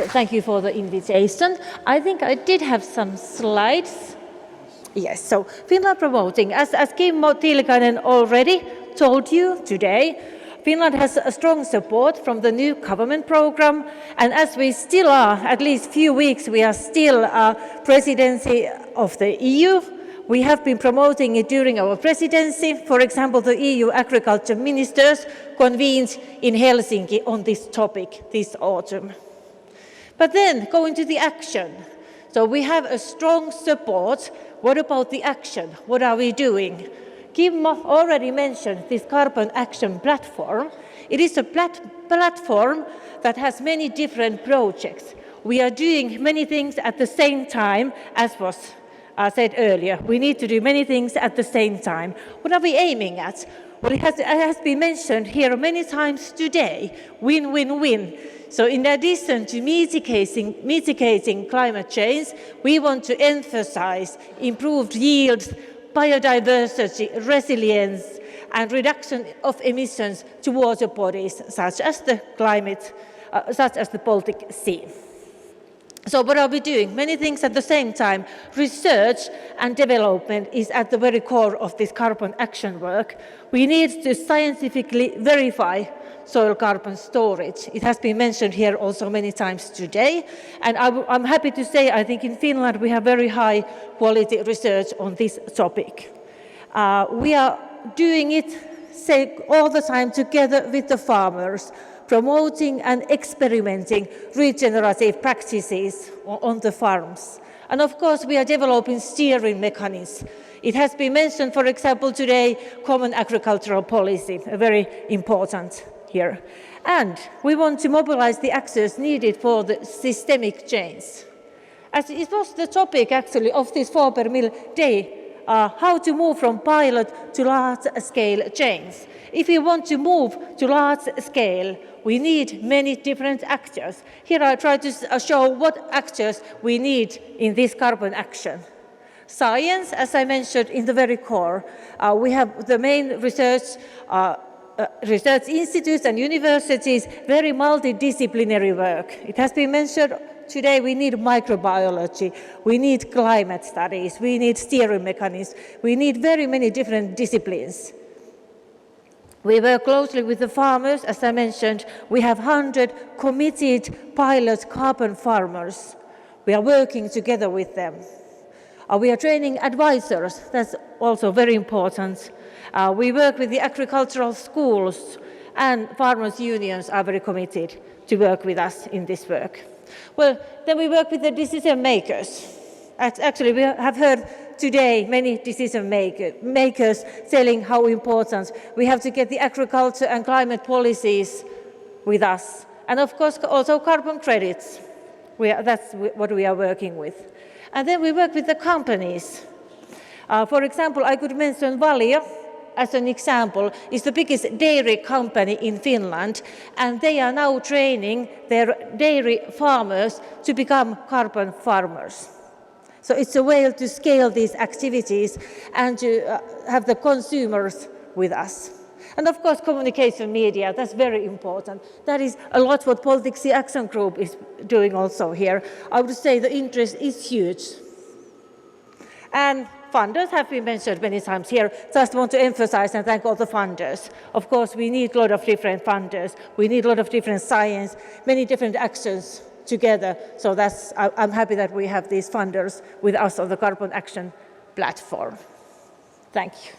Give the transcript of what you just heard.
Thank you for the invitation. I think I did have some slides. Yes, so Finland promoting, as Kimmo Tiilikainen already told you today, Finland has a strong support from the new government program, and as we still are, at least few weeks, we are still presidency of the EU. We have been promoting it during our presidency. For example, the EU agriculture ministers convened in Helsinki on this topic this autumn. But then, going to the action. So we have a strong support. What about the action? What are we doing? Kimmo already mentioned this Carbon Action Platform. It is a platform that has many different projects. We are doing many things at the same time, as was said earlier. We need to do many things at the same time. What are we aiming at? Well, it has been mentioned here many times today, win-win-win. So in addition to mitigating climate change, we want to emphasize improved yields, biodiversity, resilience, and reduction of emissions to water bodies such as the Baltic Sea. So what are we doing? Many things at the same time. Research and development is at the very core of this carbon action work. We need to scientifically verify soil carbon storage. It has been mentioned here also many times today. And I'm happy to say, I think in Finland we have very high quality research on this topic. We are doing it all the time together with the farmers, promoting and experimenting regenerative practices on the farms. And of course, we are developing steering mechanisms. It has been mentioned, for example, today, common agricultural policy, very important here. And we want to mobilize the actors needed for the systemic change. As it was the topic, actually, of this 4 per mil day, how to move from pilot to large-scale change. If we want to move to large scale, we need many different actors. Here I try to show what actors we need in this carbon action. Science, as I mentioned, in the very core. We have the main research institutes and universities, very multidisciplinary work. It has been mentioned today we need microbiology, we need climate studies, we need steering mechanisms, we need very many different disciplines. We work closely with the farmers, as I mentioned. We have 100 committed pilot carbon farmers. We are working together with them. We are training advisors. That's also very important. We work with the agricultural schools, and farmers' unions are very committed to work with us in this work. Well, then we work with the decision makers. Actually, we have heard today many decision makers telling how important we have to get the agriculture and climate policies with us. And of course, also carbon credits. That's what we are working with. And then we work with the companies. For example, I could mention Valio as an example. It's the biggest dairy company in Finland, and they are now training their dairy farmers to become carbon farmers. So it's a way to scale these activities and to have the consumers with us. And of course, communication media, that's very important. That is a lot what Baltic Sea Action Group is doing also here. I would say the interest is huge. And funders have been mentioned many times here. Just want to emphasize and thank all the funders. Of course, we need a lot of different funders. We need a lot of different science, many different actions together. So I'm happy that we have these funders with us on the Carbon Action Platform. Thank you.